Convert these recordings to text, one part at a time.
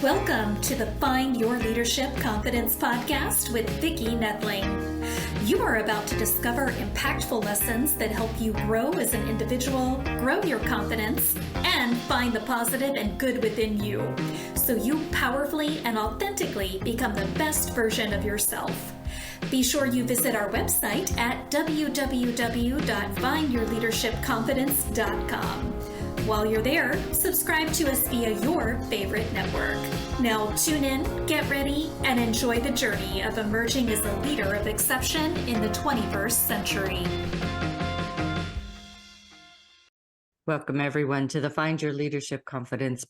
Welcome to the Find Your Leadership Confidence podcast with Vicki Noethling. You are about to discover impactful lessons that help you grow as an individual, grow your confidence, and find the positive and good within you, so you powerfully and authentically become the best version of yourself. Be sure you visit our website at www.findyourleadershipconfidence.com. While you're there, subscribe to us via your favorite network. Now tune in, get ready, and enjoy the journey of emerging as a leader of exception in the 21st century. Welcome, everyone, to the Find Your Leadership Confidence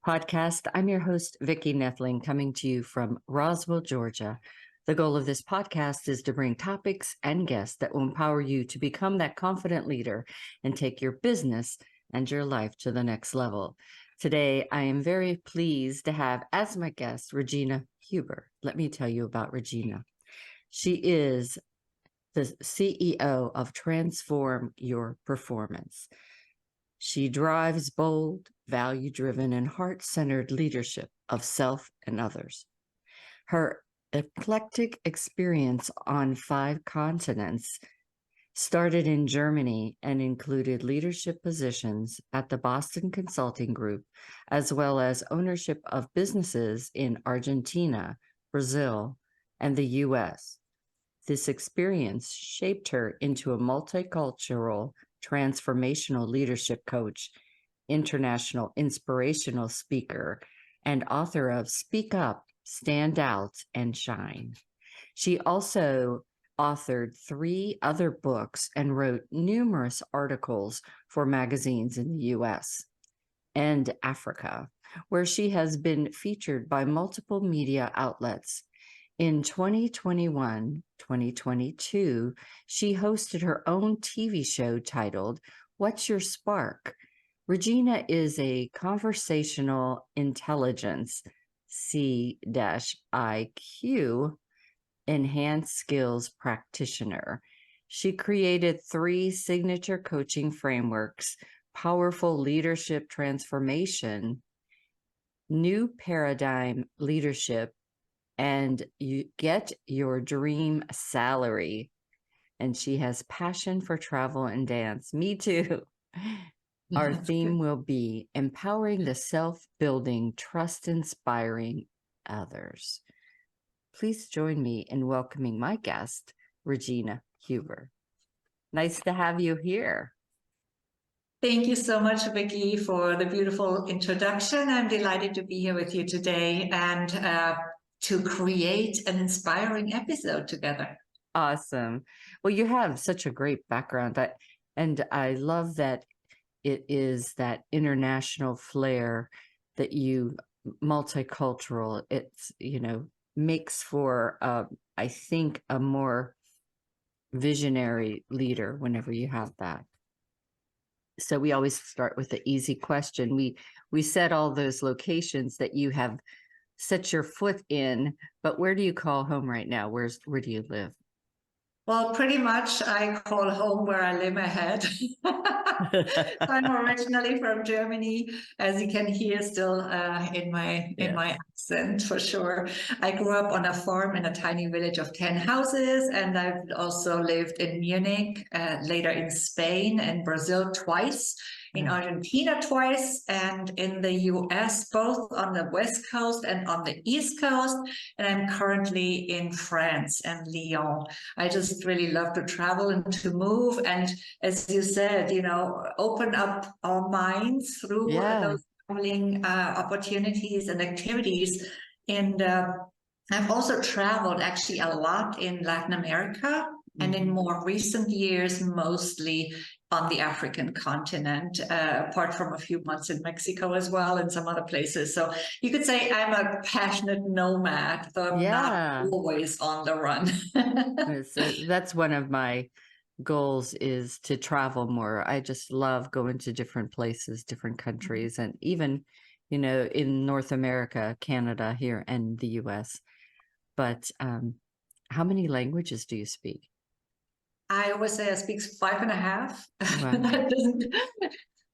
podcast. I'm your host, Vicki Noethling, coming to you from Roswell, Georgia. The goal of this podcast is to bring topics and guests that will empower you to become that confident leader and take your business and your life to the next level. Today, I am very pleased to have as my guest, Regina Huber. Let me tell you about Regina. She is the CEO of Transform Your Performance. She drives bold, value-driven, and heart-centered leadership of self and others. Her eclectic experience on 5 continents started in Germany and included leadership positions at the Boston Consulting Group, as well as ownership of businesses in Argentina, Brazil, and the U.S. This experience shaped her into a multicultural, transformational leadership coach, international inspirational speaker, and author of Speak Up, Stand Out, and Shine. She also authored 3 other books and wrote numerous articles for magazines in the U.S. and Africa, where she has been featured by multiple media outlets. In 2021-2022, she hosted her own TV show titled, What's Your Spark? Regina is a conversational intelligence, C-IQ, enhanced skills practitioner. She created 3 signature coaching frameworks: powerful leadership transformation, new paradigm leadership, and you get your dream salary. And she has passion for travel and dance. Me too. Our theme will be empowering the self-building, trust-inspiring others. Please join me in welcoming my guest, Regina Huber. Nice to have you here. Thank you so much, Vicki, for the beautiful introduction. I'm delighted to be here with you today and to create an inspiring episode together. Awesome. Well, you have such a great background, and I love that it is that international flair that you, multicultural, it's, makes for, I think, a more visionary leader whenever you have that. So we always start with the easy question. We set all those locations that you have set your foot in, but where do you call home right now? Where do you live? Well, pretty much I call home where I lay my head. I'm originally from Germany, as you can hear still in my accent for sure. I grew up on a farm in a tiny village of 10 houses, and I've also lived in Munich, later in Spain and Brazil twice, in Argentina twice, and in the US, both on the West Coast and on the East Coast. And I'm currently in France and Lyon. I just really love to travel and to move. And as you said, open up our minds through those traveling opportunities and activities. And I've also traveled actually a lot in Latin America, and in more recent years, mostly on the African continent, apart from a few months in Mexico as well, and some other places. So you could say I'm a passionate nomad, though I'm not always on the run. That's one of my goals, is to travel more. I just love going to different places, different countries, and even, in North America, Canada here, and the US. But how many languages do you speak? I always say I speak 5.5. Wow.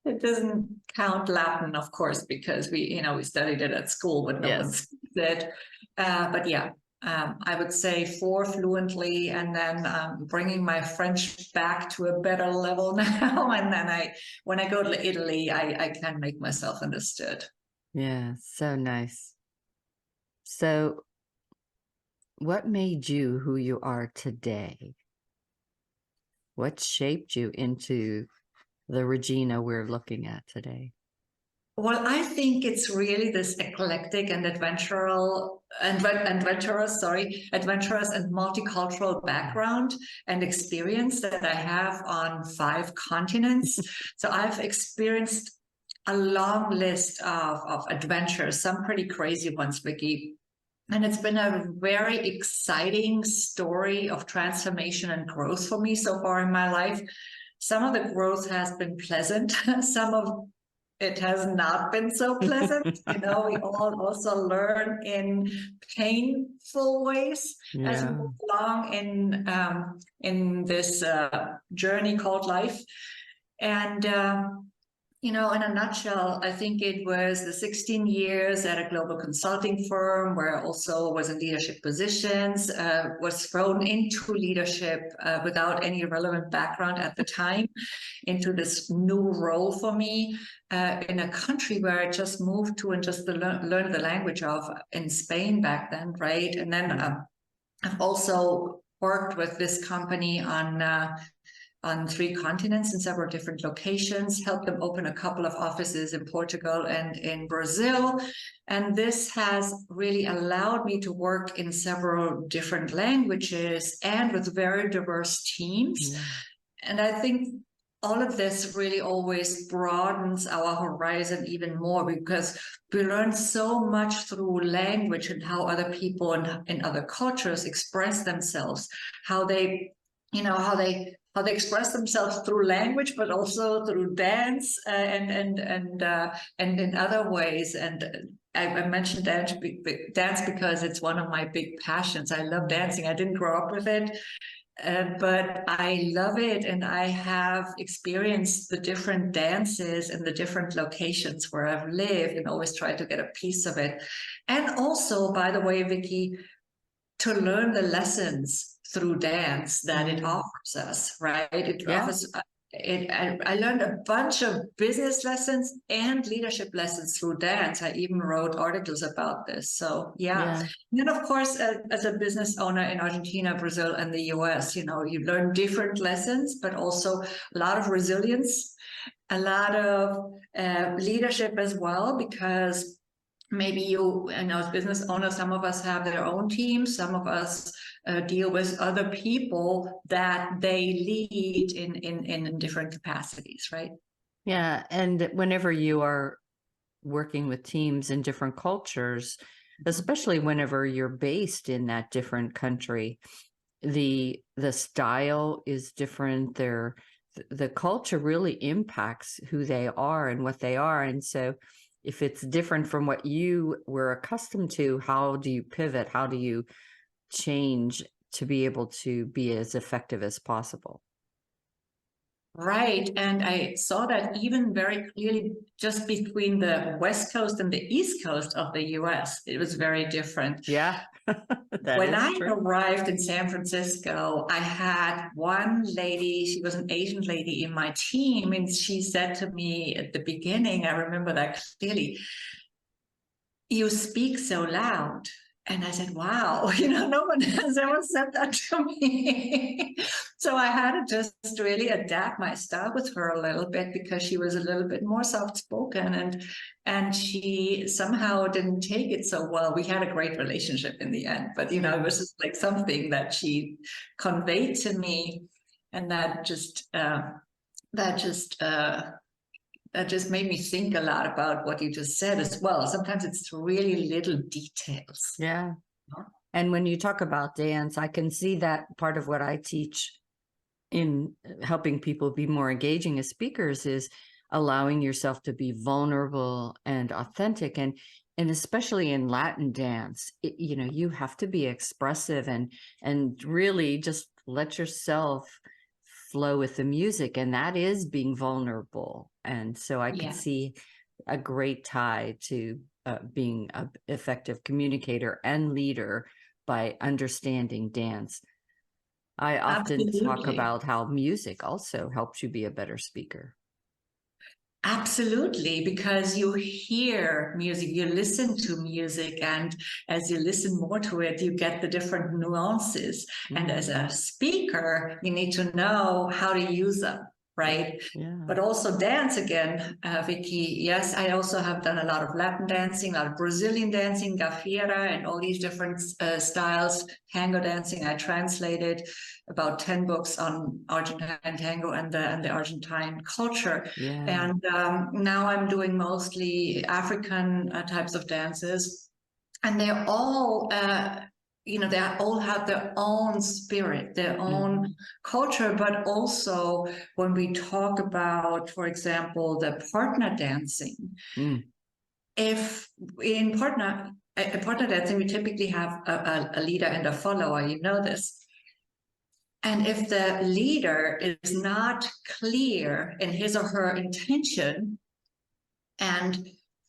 It doesn't count Latin, of course, because we studied it at school, but no one speaks it. But yeah, I would say 4 fluently, and then bringing my French back to a better level now. And then when I go to Italy, I can make myself understood. Yeah, so nice. So, what made you who you are today? What shaped you into the Regina we're looking at today? Well, I think it's really this eclectic and adventurous and multicultural background and experience that I have on 5 continents. So I've experienced a long list of adventures, some pretty crazy ones, Vicki. And it's been a very exciting story of transformation and growth for me so far in my life. Some of the growth has been pleasant. Some of it has not been so pleasant. We all also learn in painful ways as we move along in this journey called life. And in a nutshell, I think it was the 16 years at a global consulting firm where I also was in leadership positions, was thrown into leadership without any relevant background at the time, into this new role for me in a country where I just moved to and just learned the language of in Spain back then, right? And then I've also worked with this company on 3 continents in several different locations, helped them open a couple of offices in Portugal and in Brazil. And this has really allowed me to work in several different languages and with very diverse teams. Yeah. And I think all of this really always broadens our horizon even more, because we learn so much through language and how other people in other cultures express themselves, how they express themselves through language, but also through dance and in other ways. And I mentioned dance because it's one of my big passions. I love dancing. I didn't grow up with it, but I love it. And I have experienced the different dances and the different locations where I've lived and always tried to get a piece of it. And also, by the way, Vicki, to learn the lessons through dance that it offers us, right? It offers. I learned a bunch of business lessons and leadership lessons through dance. I even wrote articles about this. So And then, of course, as a business owner in Argentina, Brazil, and the US, you learn different lessons, but also a lot of resilience, a lot of leadership as well, because maybe you, as business owners, some of us have their own teams, some of us deal with other people that they lead in different capacities, right? Yeah. And whenever you are working with teams in different cultures, especially whenever you're based in that different country, the style is different. The culture really impacts who they are and what they are. And so if it's different from what you were accustomed to, how do you pivot? How do you change to be able to be as effective as possible? Right. And I saw that even very clearly just between the West Coast and the East Coast of the US. It was very different. Yeah. When I arrived in San Francisco, I had one lady, she was an Asian lady in my team, and she said to me at the beginning, I remember that clearly, "You speak so loud." And I said, wow, no one has ever said that to me. So I had to just really adapt my style with her a little bit, because she was a little bit more soft-spoken, and she somehow didn't take it so well. We had a great relationship in the end, but, it was just like something that she conveyed to me, and that just made me think a lot about what you just said as well. Sometimes it's really little details. Yeah. And when you talk about dance, I can see that part of what I teach in helping people be more engaging as speakers is allowing yourself to be vulnerable and authentic. And especially in Latin dance, you have to be expressive and really just let yourself flow with the music, and that is being vulnerable. And so I could Yeah. see a great tie to being an effective communicator and leader by understanding dance. I often talk Absolutely. about how music also helps you be a better speaker. Absolutely, because you hear music, you listen to music, and as you listen more to it, you get the different nuances. And as a speaker, you need to know how to use them, right? Yeah. But also dance again, Vicki. Yes, I also have done a lot of Latin dancing, a lot of Brazilian dancing, gafieira, and all these different styles. Tango dancing, I translated about 10 books on Argentine tango and the Argentine culture. Yeah. And now I'm doing mostly African types of dances. And they're all, they all have their own spirit, their own culture, but also when we talk about, for example, the partner dancing, if in partner dancing, we typically have a leader and a follower, you know this. And if the leader is not clear in his or her intention and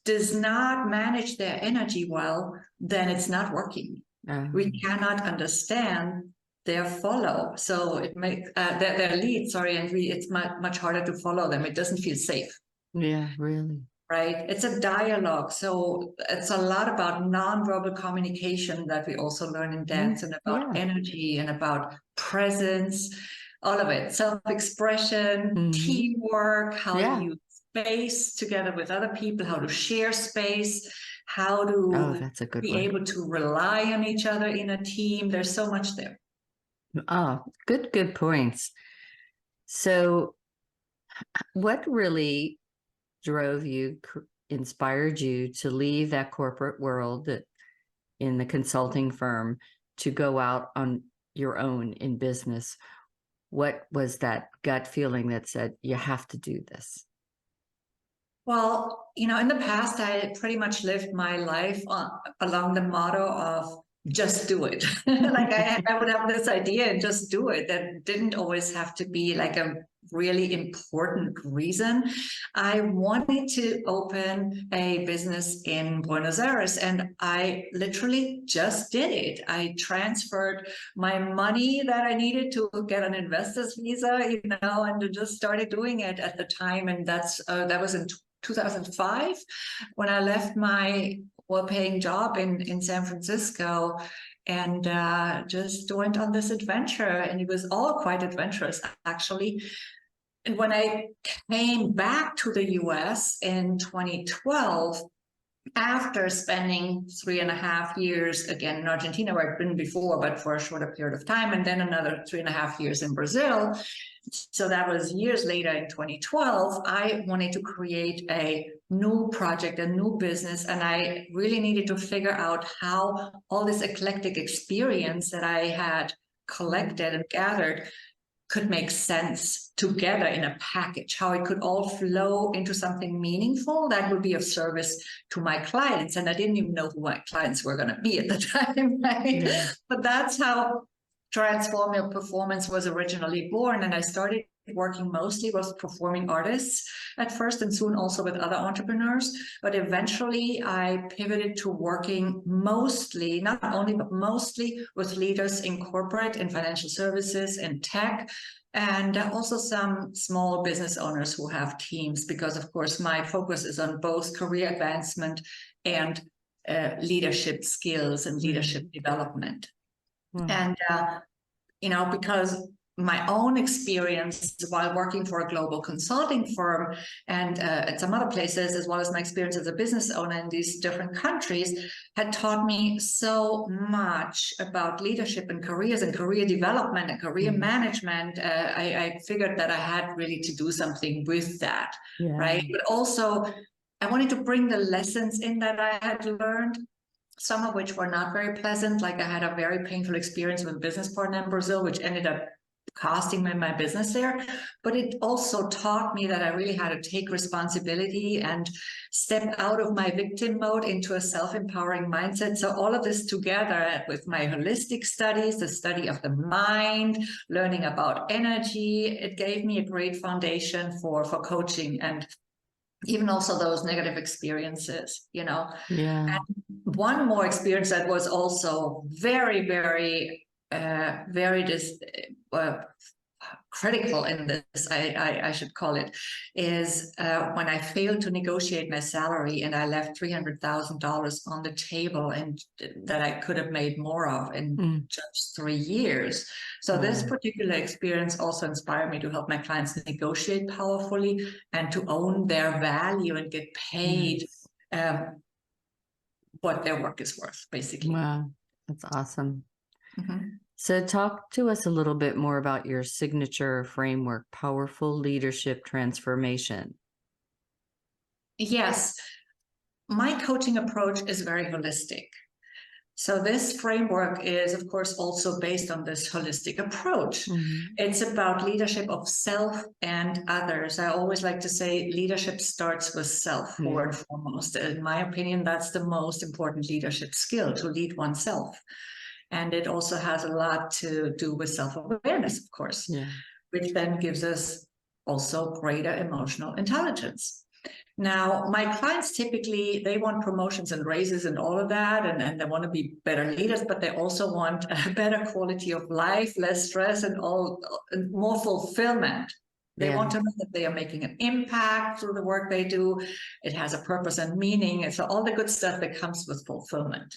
does not manage their energy well, then it's not working. We cannot understand their follow. So it makes their lead, and it's much harder to follow them. It doesn't feel safe. Yeah, really. Right? It's a dialogue. So it's a lot about nonverbal communication that we also learn in dance, and about energy and about presence, all of it. Self-expression, teamwork, how to use space together with other people, how to share space, how to that's a good be one. able to rely on each other in a team. There's so much there. Oh, good points. So what really drove you, inspired you to leave that corporate world in the consulting firm to go out on your own in business? What was that gut feeling that said, you have to do this? Well, in the past, I pretty much lived my life along the motto of just do it. Like I would have this idea and just do it. That didn't always have to be like a really important reason. I wanted to open a business in Buenos Aires, and I literally just did it. I transferred my money that I needed to get an investor's visa, and just started doing it at the time. And that was in 2005 when I left my well-paying job in San Francisco, and just went on this adventure. And it was all quite adventurous, actually. And when I came back to the US in 2012, after spending 3.5 years again in Argentina, where I'd been before, but for a shorter period of time, and then another 3.5 years in Brazil. So that was years later in 2012, I wanted to create a new project, a new business, and I really needed to figure out how all this eclectic experience that I had collected and gathered could make sense together in a package, how it could all flow into something meaningful that would be of service to my clients. And I didn't even know who my clients were going to be at the time, right? Yeah. But that's how Transformational Performance was originally born. And I started working mostly with performing artists at first, and soon also with other entrepreneurs. But eventually I pivoted to working mostly, not only, but mostly with leaders in corporate, in financial services, in tech, and also some small business owners who have teams, because of course my focus is on both career advancement and leadership skills and leadership development. And, because my own experience while working for a global consulting firm and at some other places, as well as my experience as a business owner in these different countries, had taught me so much about leadership and careers and career development and career management. I figured that I had really to do something with that, right? But also I wanted to bring the lessons in that I had learned, some of which were not very pleasant. Like I had a very painful experience with a business partner in Brazil, which ended up casting my business there, but it also taught me that I really had to take responsibility and step out of my victim mode into a self-empowering mindset. So all of this together with my holistic studies, the study of the mind, learning about energy, it gave me a great foundation for coaching and even also those negative experiences, you know. Yeah. And one more experience that was also very, very critical in this, I should call it, is when I failed to negotiate my salary and I left $300,000 on the table, and that I could have made more of in just 3 years. So this particular experience also inspired me to help my clients negotiate powerfully and to own their value and get paid what their work is worth, basically. Wow, that's awesome. Mm-hmm. So talk to us a little bit more about your signature framework, Powerful Leadership Transformation. Yes, my coaching approach is very holistic. So this framework is, of course, also based on this holistic approach. It's about leadership of self and others. I always like to say leadership starts with self, forward and foremost. In my opinion, that's the most important leadership skill, to lead oneself. And it also has a lot to do with self-awareness, of course, which then gives us also greater emotional intelligence. Now, my clients typically, they want promotions and raises and all of that, and they want to be better leaders, but they also want a better quality of life, less stress, and more fulfillment. They want to know that they are making an impact through the work they do. It has a purpose and meaning. And so all the good stuff that comes with fulfillment,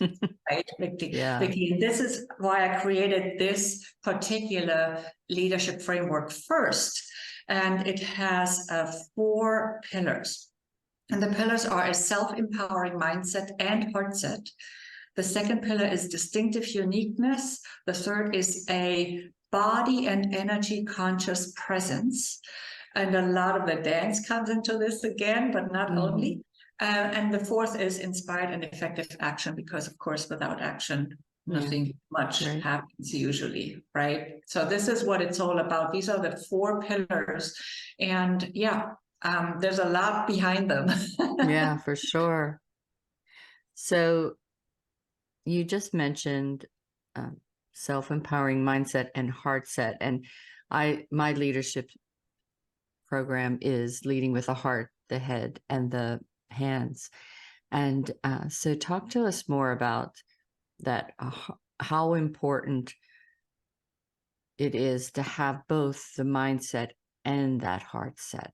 right, Vicki? Vicki, and this is why I created this particular leadership framework first. And it has 4 pillars. And the pillars are a self-empowering mindset and heartset. The second pillar is distinctive uniqueness. The third is a body and energy conscious presence. And a lot of the dance comes into this again, but not only. And the fourth is inspired and effective action, because, of course, without action, nothing much happens usually, right? So this is what it's all about. These are the 4 pillars. And there's a lot behind them. Yeah, for sure. So you just mentioned self-empowering mindset and heartset, and my leadership program is leading with the heart, the head, and the hands. And so talk to us more about that, how important it is to have both the mindset and that heartset.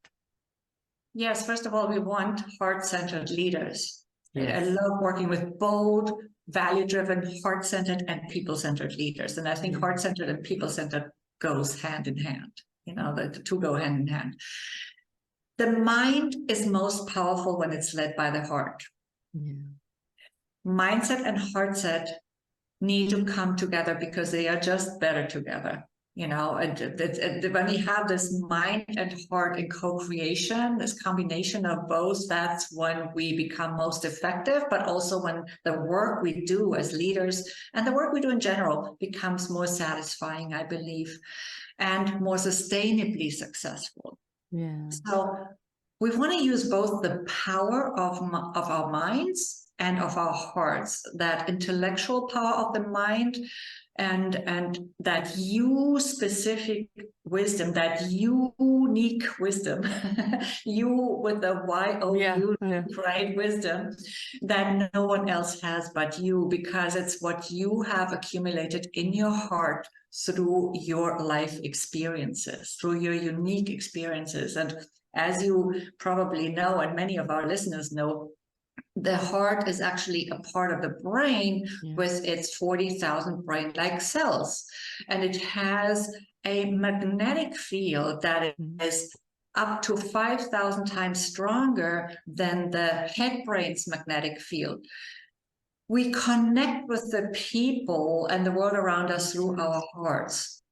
Yes, first of all, we want heart-centered leaders. I love working with bold, value-driven, heart-centered, and people-centered leaders. And I think heart-centered and people-centered goes hand in hand. You know, the two go hand in hand. The mind is most powerful when it's led by the heart. Mindset and heartset need to come together because they are just better together. You know, and when we have this mind and heart in co-creation, this combination of both, that's when we become most effective, but also when the work we do as leaders and the work we do in general becomes more satisfying, I believe, and more sustainably successful. So we want to use both the power of our minds and of our hearts, that intellectual power of the mind and that you specific wisdom, that unique wisdom, you with the Y-O-U, right, wisdom, that no one else has but you, because it's what you have accumulated in your heart through your life experiences, through your unique experiences. And as you probably know, and many of our listeners know, the heart is actually a part of the brain with its 40,000 brain-like cells. And it has a magnetic field that is up to 5,000 times stronger than the head brain's magnetic field. We connect with the people and the world around us through our hearts.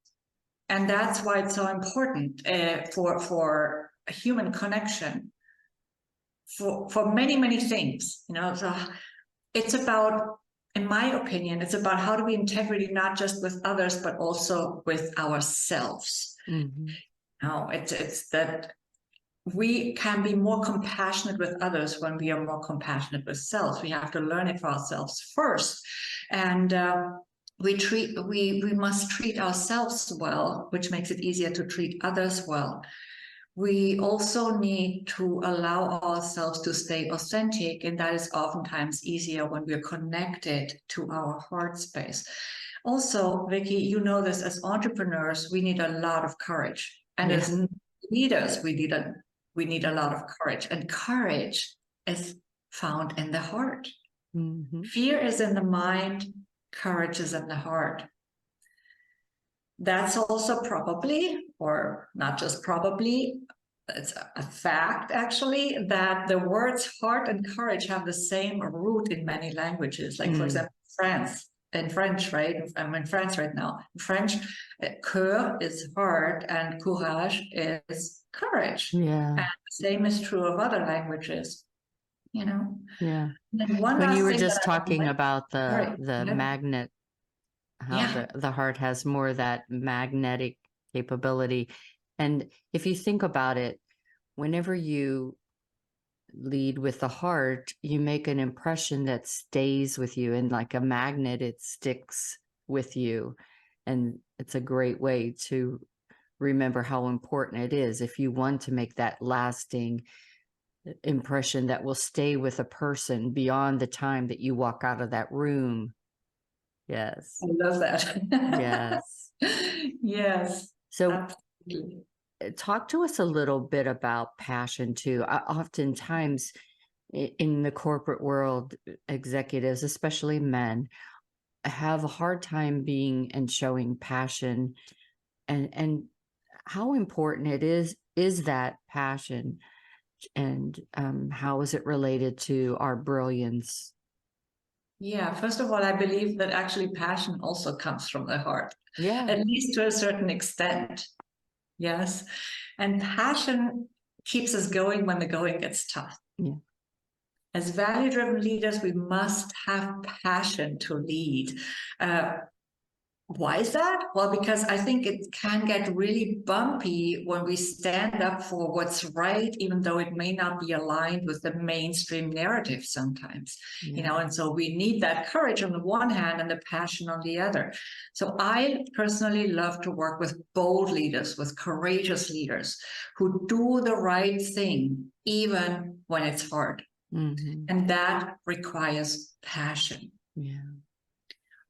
And that's why it's so important for a human connection. For many, many things, you know, so it's about in my opinion, it's about how do we integrity not just with others, but also with ourselves. Mm-hmm. No, it's that we can be more compassionate with others when we are more compassionate with self. We have to learn it for ourselves first. And we must treat ourselves well, which makes it easier to treat others well. We also need to allow ourselves to stay authentic, and that is oftentimes easier when we're connected to our heart space. Also, Vicki, you know this, as entrepreneurs, we need a lot of courage. And as leaders, we need a lot of courage. And courage is found in the heart. Mm-hmm. Fear is in the mind, courage is in the heart. That's also probably, or not just probably, it's a fact actually, that the words heart and courage have the same root in many languages. Like, for example, in French, right? I'm in France right now. In French, cœur is heart and courage is courage. Yeah. And the same is true of other languages, you know? Yeah. And one When last you were thing just that I talking like, about the yeah. magnet, how Yeah. the heart has more of that magnetic capability. And if you think about it, whenever you lead with the heart, you make an impression that stays with you, and like a magnet, it sticks with you. And it's a great way to remember how important it is if you want to make that lasting impression that will stay with a person beyond the time that you walk out of that room. Yes. I love that. Yes. Yes. So Absolutely. talk to us a little bit about passion too. Oftentimes in the corporate world, executives, especially men, have a hard time being and showing passion, and how important it is that passion, and how is it related to our brilliance? Yeah, first of all, I believe that actually passion also comes from the heart, Yeah. at least to a certain extent. Yes. And passion keeps us going when the going gets tough. Yeah. As value-driven leaders, we must have passion to lead. Why is that? Well, because I think it can get really bumpy when we stand up for what's right, even though it may not be aligned with the mainstream narrative sometimes, you know, and so we need that courage on the one hand and the passion on the other. So I personally love to work with bold leaders, with courageous leaders who do the right thing, even when it's hard. Mm-hmm. And that requires passion. Yeah.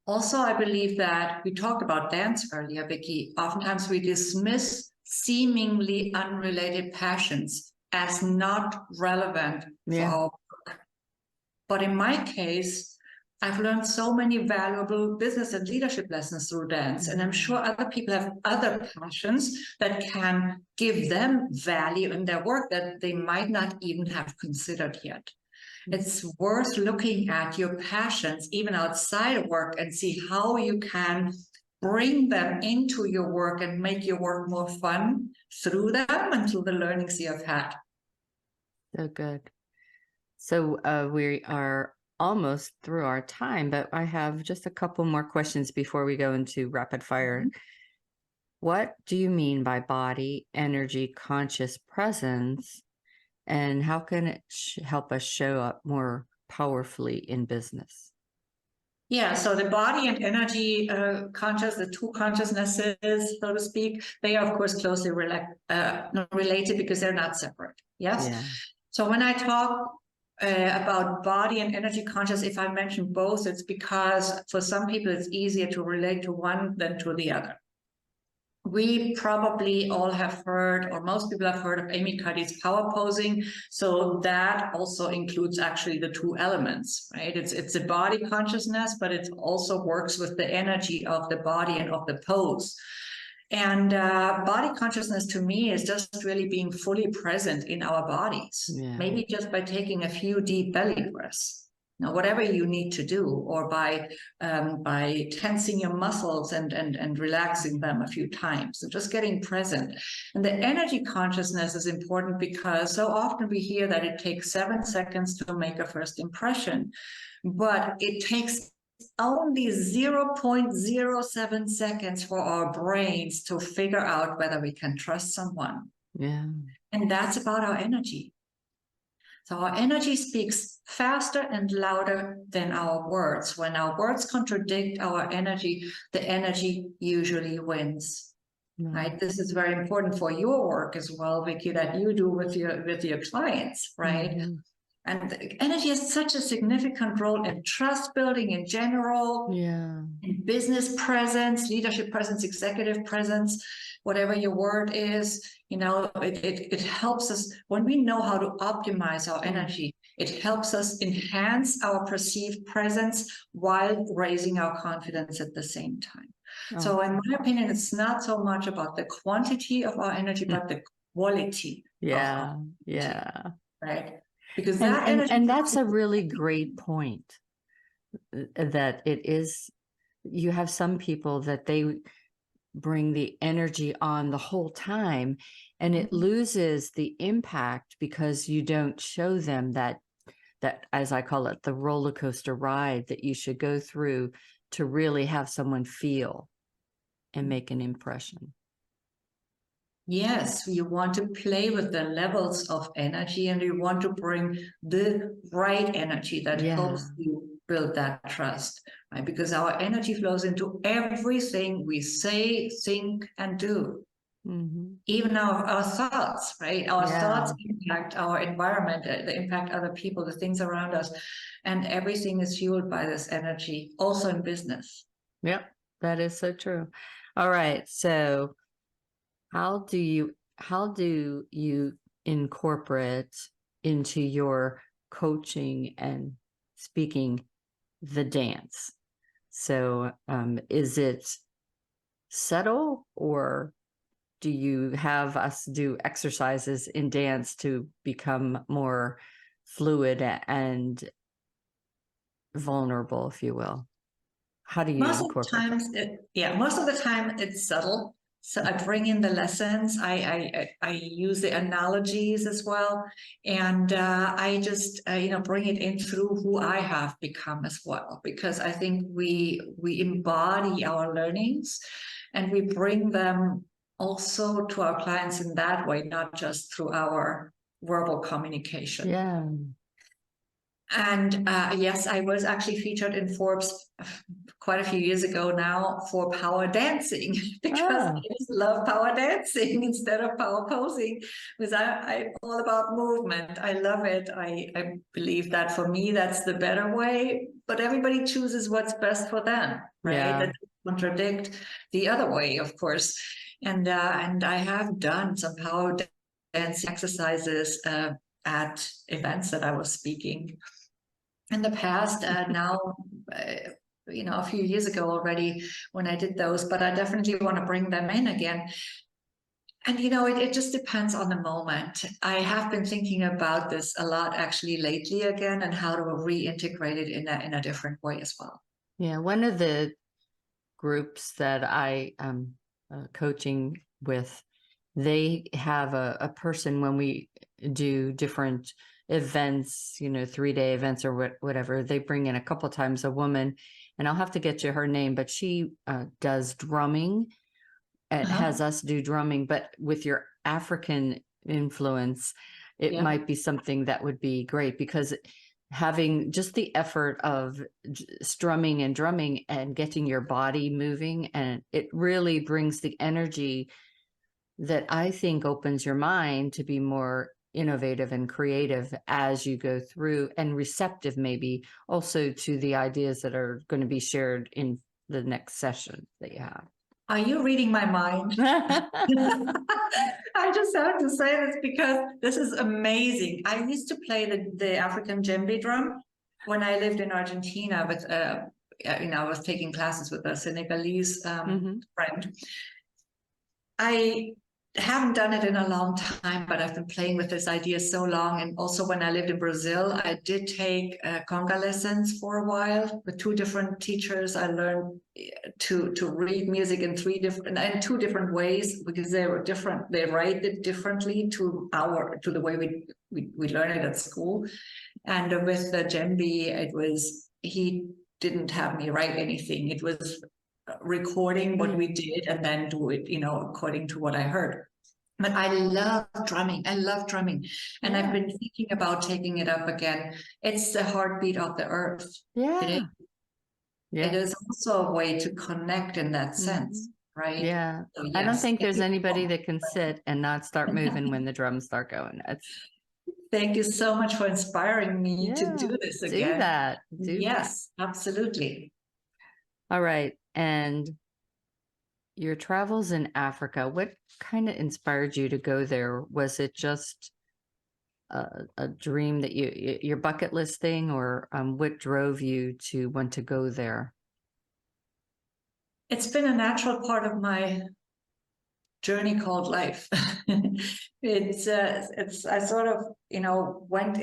Also, I believe that we talked about dance earlier, Vicki. Oftentimes we dismiss seemingly unrelated passions as not relevant for our work. But in my case, I've learned so many valuable business and leadership lessons through dance. And I'm sure other people have other passions that can give them value in their work that they might not even have considered yet. It's worth looking at your passions, even outside of work, and see how you can bring them into your work and make your work more fun through them and through the learnings you have had. So good. So we are almost through our time, but I have just a couple more questions before we go into rapid fire. Mm-hmm. What do you mean by body, energy, conscious presence? And how can it help us show up more powerfully in business? Yeah, so the body and energy the two consciousnesses, so to speak, they are, of course, closely related because they're not separate. Yes. Yeah. So when I talk about body and energy conscious, if I mention both, it's because for some people it's easier to relate to one than to the other. We probably all have heard, or most people have heard of Amy Cuddy's power posing. So that also includes actually the two elements, right? It's a body consciousness, but it also works with the energy of the body and of the pose. And body consciousness to me is just really being fully present in our bodies, maybe just by taking a few deep belly breaths. Now, whatever you need to do, or by tensing your muscles and relaxing them a few times, so just getting present. And the energy consciousness is important because so often we hear that it takes 7 seconds to make a first impression, but it takes only 0.07 seconds for our brains to figure out whether we can trust someone. Yeah. And that's about our energy. So our energy speaks faster and louder than our words. When our words contradict our energy, the energy usually wins. Right? This is very important for your work as well, Vicki, that you do with your clients, right? Mm-hmm. And energy has such a significant role in trust building in general, in business presence, leadership presence, executive presence, whatever your word is. You know, it helps us when we know how to optimize our energy. It helps us enhance our perceived presence while raising our confidence at the same time. So in my opinion, it's not so much about the quantity of our energy, but the quality of our energy, right? Because that energy, and that's a really great point, that it is, you have some people that they bring the energy on the whole time, and it loses the impact because you don't show them that, as I call it, the roller coaster ride that you should go through to really have someone feel and make an impression. yes, you want to play with the levels of energy, and you want to bring the right energy that helps you build that trust, right? Because our energy flows into everything we say, think, and do. Even our thoughts, right? Our thoughts impact our environment, they impact other people, the things around us, and everything is fueled by this energy, also in business. Yep, that is so true. All right, so how do you incorporate into your coaching and speaking the dance? So is it subtle, or do you have us do exercises in dance to become more fluid and vulnerable, if you will? How do you incorporate that? Most of the time it's subtle. So I bring in the lessons. I use the analogies as well, and I just bring it in through who I have become as well. Because I think we embody our learnings, and we bring them also to our clients in that way, not just through our verbal communication. Yeah. And yes, I was actually featured in Forbes quite a few years ago now for power dancing, because I just love power dancing instead of power posing, because I'm all about movement. I love it. I believe that for me, that's the better way, but everybody chooses what's best for them, right? That doesn't contradict the other way, of course. And I have done some power dance exercises at events that I was speaking in the past. Now, a few years ago already when I did those, but I definitely want to bring them in again. And, it just depends on the moment. I have been thinking about this a lot actually lately again, and how to reintegrate it in a different way as well. Yeah. One of the groups that I am coaching with, they have a person when we do different events, 3-day events or whatever, they bring in a couple times a woman, and I'll have to get you her name, but she does drumming and has us do drumming, but with your African influence, it might be something that would be great, because having just the effort of strumming and drumming and getting your body moving, and it really brings the energy that I think opens your mind to be more innovative and creative as you go through, and receptive maybe also to the ideas that are going to be shared in the next session that you have. Are you reading my mind? I just have to say this because this is amazing. I used to play the African djembe drum when I lived in Argentina with, I was taking classes with a Senegalese friend. I haven't done it in a long time, but I've been playing with this idea so long. And also when I lived in Brazil, I did take conga lessons for a while with 2 different teachers. I learned to read music in 2 different ways, because they were different. They write it differently to the way we learn it at school. And with the djembe, he didn't have me write anything. It was recording what we did and then do it, according to what I heard. But I love drumming. I love drumming. And I've been thinking about taking it up again. It's the heartbeat of the earth. Yeah. It is also a way to connect in that sense, right? Yeah. So, I don't think there's anybody that can sit and not start moving when the drums start going. Thank you so much for inspiring me to do this again. Do that. Absolutely. All right. And your travels in Africa, what kind of inspired you to go there? Was it just a dream that your bucket list thing, or what drove you to want to go there? It's been a natural part of my journey called life. I sort of, went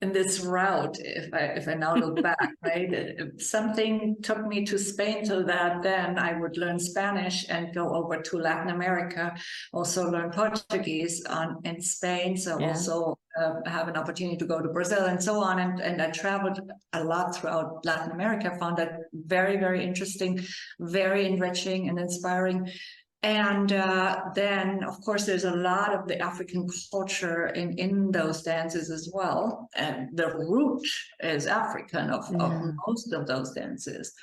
in this route, if I now look back, right? Something took me to Spain so that then I would learn Spanish and go over to Latin America, also learn Portuguese in Spain. So also have an opportunity to go to Brazil and so on. And I traveled a lot throughout Latin America, found that very, very interesting, very enriching and inspiring. And then, of course, there's a lot of the African culture in those dances as well. And the root is African of most of those dances.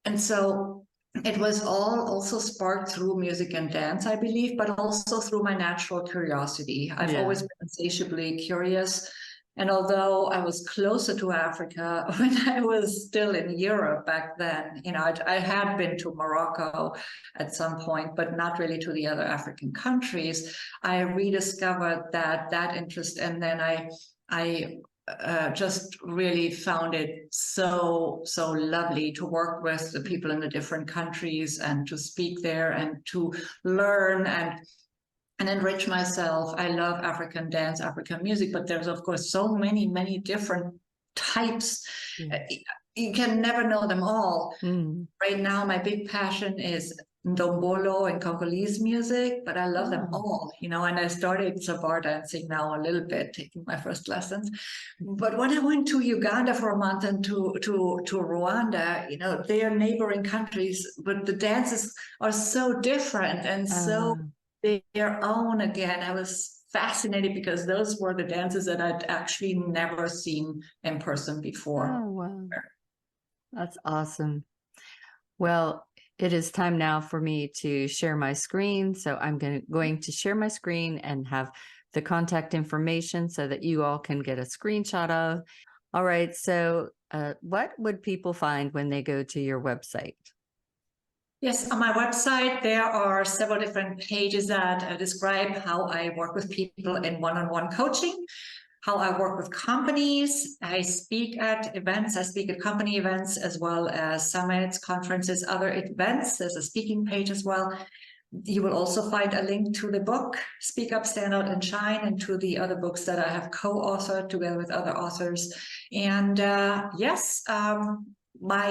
And so it was all also sparked through music and dance, I believe, but also through my natural curiosity. I've always been insatiably curious. And although I was closer to Africa when I was still in Europe back then, I had been to Morocco at some point, but not really to the other African countries. I rediscovered that interest, and then I just really found it so lovely to work with the people in the different countries and to speak there and to learn and enrich myself. I love African dance, African music, but there's of course so many different types. You can never know them all. Right now, my big passion is Ndombolo and Congolese music, but I love them all, and I started Sabar dancing now a little bit, taking my first lessons. But when I went to Uganda for a month and to Rwanda, they are neighboring countries, but the dances are so different and so their own again. I was fascinated because those were the dances that I'd actually never seen in person before. Oh, wow. That's awesome. Well, it is time now for me to share my screen. So I'm going to share my screen and have the contact information so that you all can get a screenshot of. All right. So what would people find when they go to your website? Yes, on my website, there are several different pages that describe how I work with people in one-on-one coaching, how I work with companies. I speak at events. I speak at company events as well as summits, conferences, other events. There's a speaking page as well. You will also find a link to the book, Speak Up, Stand Out, and Shine, and to the other books that I have co-authored together with other authors. And my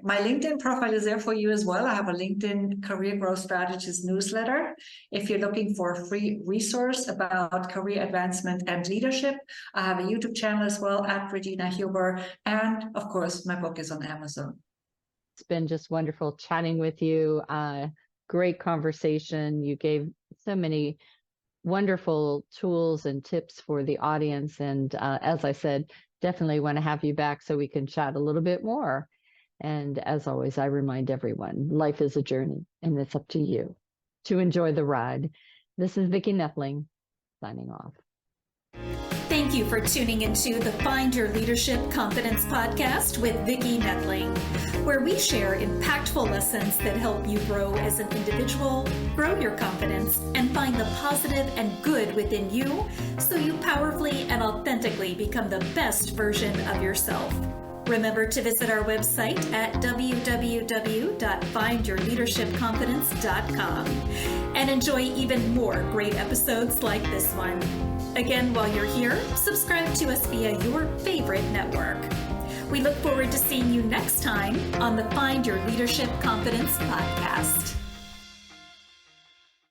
LinkedIn profile is there for you as well. I have a LinkedIn Career Growth Strategist newsletter. If you're looking for a free resource about career advancement and leadership, I have a YouTube channel as well at Regina Huber. And of course, my book is on Amazon. It's been just wonderful chatting with you. Great conversation. You gave so many wonderful tools and tips for the audience. And as I said, definitely want to have you back so we can chat a little bit more. And as always, I remind everyone, life is a journey and it's up to you to enjoy the ride. This is Vicki Noethling signing off. Thank you for tuning into the Find Your Leadership Confidence podcast with Vicki Noethling, where we share impactful lessons that help you grow as an individual, grow your confidence, and find the positive and good within you so you powerfully and authentically become the best version of yourself. Remember to visit our website at www.findyourleadershipconfidence.com and enjoy even more great episodes like this one. Again, while you're here, subscribe to us via your favorite network. We look forward to seeing you next time on the Find Your Leadership Confidence podcast.